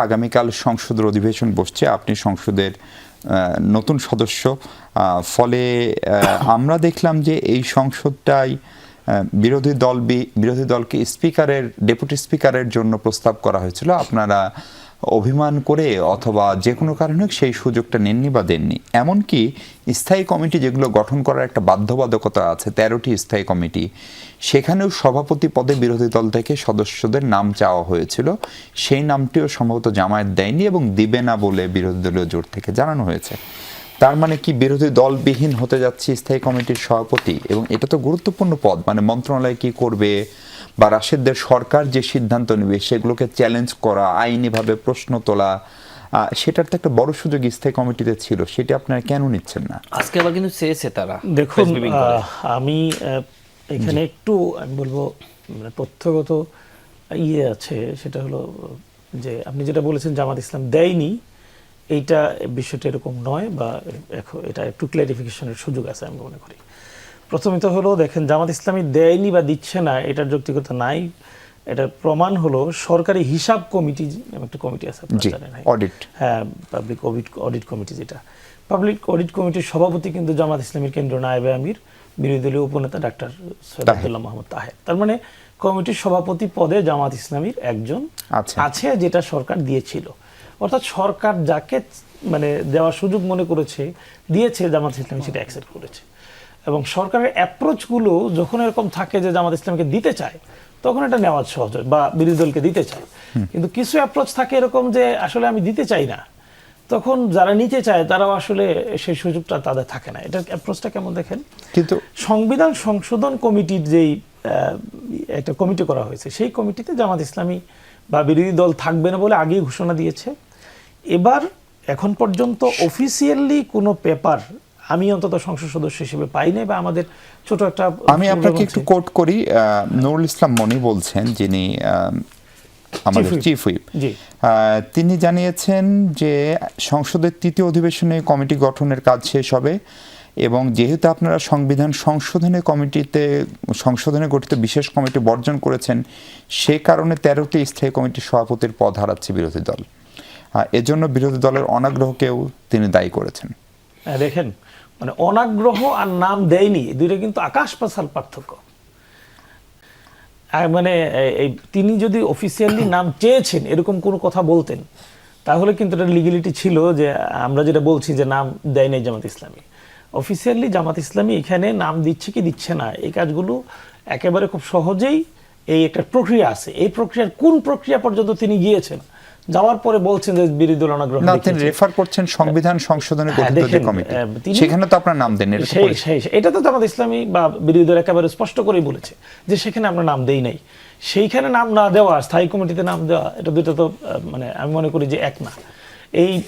আগামীকাল সংসদের অধিবেশন বসছে, আপনি সংসদের নতুন সদস্য, ফলে আমরা দেখলাম যে এই সংসদটাই বিরোধী দলকে ডেপুটি স্পিকারের জন্য প্রস্তাব করা হয়েছিল। আপনারা অভিমান করে অথবা যে কোনো কারণে সেই সুযোগটা নেননি বা দেননি। এমনকি স্থায়ী কমিটি যেগুলো গঠন করার একটা বাধ্যবাধকতা আছে, 13টি স্থায়ী কমিটি, সেখানেও সভাপতি পদে বিরোধী দল থেকে সদস্যদের নাম চাওয়া হয়েছিল। সেই নামটিও সম্ভবত জামায়াত দেয়নি এবং দিবে না বলে বিরোধী দলীয় জোট থেকে জানানো হয়েছে। তার মানে কি বিরোধী দলবিহীন হতে যাচ্ছে স্থায়ী কমিটির সভাপতি? এবং এটা তো গুরুত্বপূর্ণ পদ, মানে মন্ত্রণালয় কি করবে বা রাশেদদের সরকার যে সিদ্ধান্ত নেবে সেগুলোকে চ্যালেঞ্জ করা, আইনিভাবে প্রশ্ন তোলা, সেটার তো একটা বড় সুযোগ স্থায়ী কমিটিতে ছিল। সেটা আপনারা কেন নিচ্ছেন না? আজকে আবার কিন্তু চেয়েছে তারা। দেখুন, আমি এখানে একটু আমি বলবো তথ্যগত আছে, সেটা হলো যে আপনি যেটা বলেছেন জামাত ইসলাম দেয়নি, এইটা বিষয়টা এরকম নয়, বা এটা একটু ক্লারিফিকেশনের সুযোগ আছে আমি মনে করি। প্রথমে তো হলো দেখেন, জামাত ইসলামী দেয়নি বা দিচ্ছে না এটার যৌক্তিকতা নাই। এটার প্রমাণ হলো সরকারি হিসাব কমিটি, একটা কমিটি আছে আপনারা জানেন, হ্যাঁ, পাবলিক অডিট কমিটি, যেটা পাবলিক অডিট কমিটির সভাপতি কিন্তু জামাত ইসলামীর কেন্দ্রীয় নায়েবে আমির বিরোধী দলীয় উপনেতা ডাক্তার সৈয়দ আব্দুল্লাহ মোহাম্মদ তাহের। তার মানে কমিটির সভাপতি পদে জামাত ইসলামীর একজন আছে, যেটা সরকার দিয়েছিল। অর্থাৎ সরকার যাকে মানে দেওয়ার সুযোগ মনে করেছে দিয়েছে, জামাত ইসলামী সেটা অ্যাকসেপ্ট করেছে। এবং সরকারের অ্যাপ্রোচগুলো যখন এরকম থাকে যে জামাত ইসলামকে দিতে চায়, তখন এটা নেওয়া সহজ হয়, বা বিরোধী দলকে দিতে চায়। কিন্তু কিছু অ্যাপ্রোচ থাকে এরকম যে আসলে আমি দিতে চাই না, তখন যারা নিতে চায় তারাও আসলে সেই সুযোগটা তাদের থাকে না। এটার অ্যাপ্রোচটা কেমন দেখেন, কিন্তু সংবিধান সংশোধন কমিটির যেই একটা কমিটি করা হয়েছে, সেই কমিটিতে জামাত ইসলামী বা বিরোধী দল থাকবে না বলে আগেই ঘোষণা দিয়েছে। এবার এখন পর্যন্ত অফিসিয়ালি কোনো পেপার আমি অন্তত সংসদ সদস্য হিসেবে পাই নাই, বা আমাদের ছোট একটা, আমি আপনাকে একটু কোট করি, নুরুল ইসলাম মনি বলছেন, যিনি আমাদের চিফ হুইপ, তিনি জানিয়েছেন যে সংসদের তৃতীয় অধিবেশনে কমিটি গঠনের কাজ শেষ হবে, এবং যেহেতু আপনারা সংবিধান সংশোধনে গঠিত বিশেষ কমিটি বর্জন করেছেন, সে কারণে 13টি স্থায়ী কমিটির সভাপতির পদ হারাচ্ছে বিরোধী দল। এজন্য বিরোধী দলের অনাগ্রহকেও তিনি দায়ী করেছেন। দেখেন, মানে অনাগ্রহ আর নাম দেয়নি, দুইটা কিন্তু আকাশ পাতাল পার্থক্য। মানে তিনি যদি অফিসিয়ালি নাম চেয়েছেন এরকম কোনো কথা বলতেন, তাহলে কিন্তু এটা লিগ্যালিটি ছিল, যে আমরা যেটা বলছি যে নাম দেয় নাই জামাত ইসলামী। অফিসিয়ালি জামাত ইসলামী এখানে নাম দিচ্ছে কি দিচ্ছে না, এই কাজগুলো একেবারে খুব সহজেই, এই একটা প্রক্রিয়া আছে, এই প্রক্রিয়ার কোন প্রক্রিয়া পর্যন্ত তিনি গিয়েছেন, যাওয়ার পরে বলছেন যে বিরোধী দল অনাগ্রহ। না, তিনি রেফার করছেন সংবিধান সংশোধনে গঠিত যে কমিটি, সেখানে তো আপনার নাম দেন। এটা তো জামাত ইসলামী বা বিরোধী দল একেবারে স্পষ্ট করেই বলেছে যে সেখানে আমরা নাম দেই নাই। সেইখানে নাম না দেওয়া, স্থায়ী কমিটিতে নাম দেওয়া, এটা দুটো তো মানে আমি মনে করি যে এক না।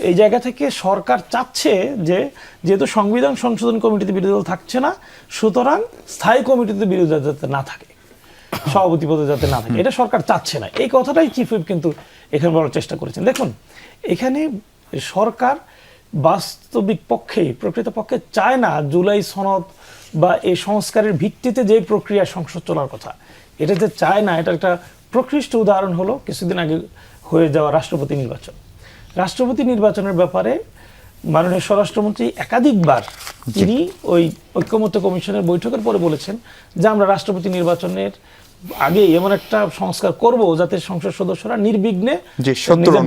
এই জায়গা থেকে সরকার চাচ্ছে যে যেহেতু সংবিধান সংশোধন কমিটিতে বিরোধী দল থাকছে না, সুতরাং স্থায়ী কমিটিতে বিরোধী দল যাতে না থাকে, সভাপতি পদে যাতে না থাকে, এটা সরকার চাচ্ছে না। এই কথাটাই চিফ হুইপ কিন্তু এখানে বলার চেষ্টা করেছেন। দেখুন, এখানে সরকার বাস্তবিক পক্ষে, প্রকৃত পক্ষে চায় না জুলাই সনদ বা এই সংস্কারের ভিত্তিতে যে প্রক্রিয়া সংসদ চলার কথা, এটা যে চায় না, এটার একটা প্রকৃষ্ট উদাহরণ হলো কিছুদিন আগে হয়ে যাওয়া রাষ্ট্রপতি নির্বাচন। রাষ্ট্রপতি নির্বাচনের ব্যাপারে মাননীয় স্বরাষ্ট্রমন্ত্রী একাধিকবার তিনি ওই ঐক্যমত্য কমিশনের বৈঠকের পরে বলেছেন যে আমরা রাষ্ট্রপতি নির্বাচনের আগে এমন একটা সংস্কার করব যাতে সংসদ সদস্যরা নির্বিঘ্নে 70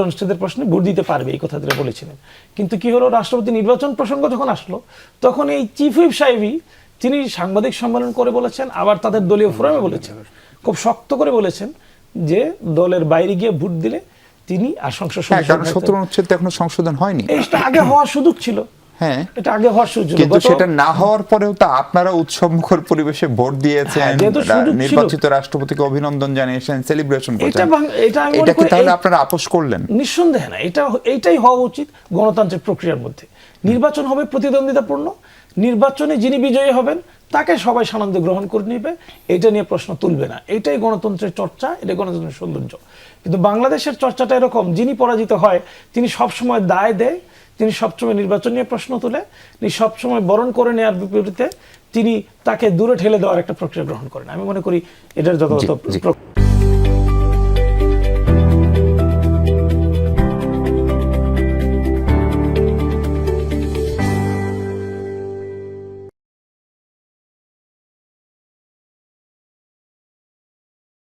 অনুচ্ছেদের প্রশ্নে ভোট দিতে পারবে, এই কথা তিনি বলেছিলেন। কিন্তু কি হলো, রাষ্ট্রপতি নির্বাচন প্রসঙ্গ যখন আসলো, তখন এই চিফ হুইপ সাহেবই তিনি সাংবাদিক সম্মেলন করে বলেছেন, আবার তাদের দলীয় ফোরামে বলেছেন, খুব শক্ত করে বলেছেন যে দলের বাইরে গিয়ে ভোট দিলে তিনি আর সংসদ সদস্য, কারণ 70 অনুচ্ছেদ এখনো সংশোধন হয়নি। এটা আগে হওয়ার সুযোগ ছিল, হ্যাঁ, এটা আগে হওয়ার সুযোগ, কিন্তু সেটা না হওয়ার পরেও তো আপনারা উৎসবমুখর পরিবেশে ভোট দিয়েছেন, নির্বাচিত রাষ্ট্রপতিকে অভিনন্দন জানিয়েছেন, সেলিব্রেশন করেছেন। এটা কি তাহলে আপনারা আপোষ করলেন? নিঃসন্দেহে না, এইটাই হওয়া উচিত গণতান্ত্রিক প্রক্রিয়ার মধ্যে। নির্বাচন হবে প্রতিদ্বন্দ্বিতাপূর্ণ, নির্বাচনে যিনি বিজয়ী হবেন তাকে সবাই সানন্দে গ্রহণ করে নেবে, এটা নিয়ে প্রশ্ন তুলবে না। এটাই গণতন্ত্রের চর্চা, এটা গণতন্ত্রের সৌন্দর্য। কিন্তু বাংলাদেশের চর্চাটা এরকম, যিনি পরাজিত হয় তিনি সবসময় দায় দেয়, তিনি সবসময় নির্বাচন নিয়ে প্রশ্ন তুলে, তিনি সবসময় বরণ করে নেওয়ার বিপরীতে তিনি তাকে দূরে ঠেলে দেওয়ার একটা প্রক্রিয়া গ্রহণ করেন। আমি মনে করি এটার যথাযথ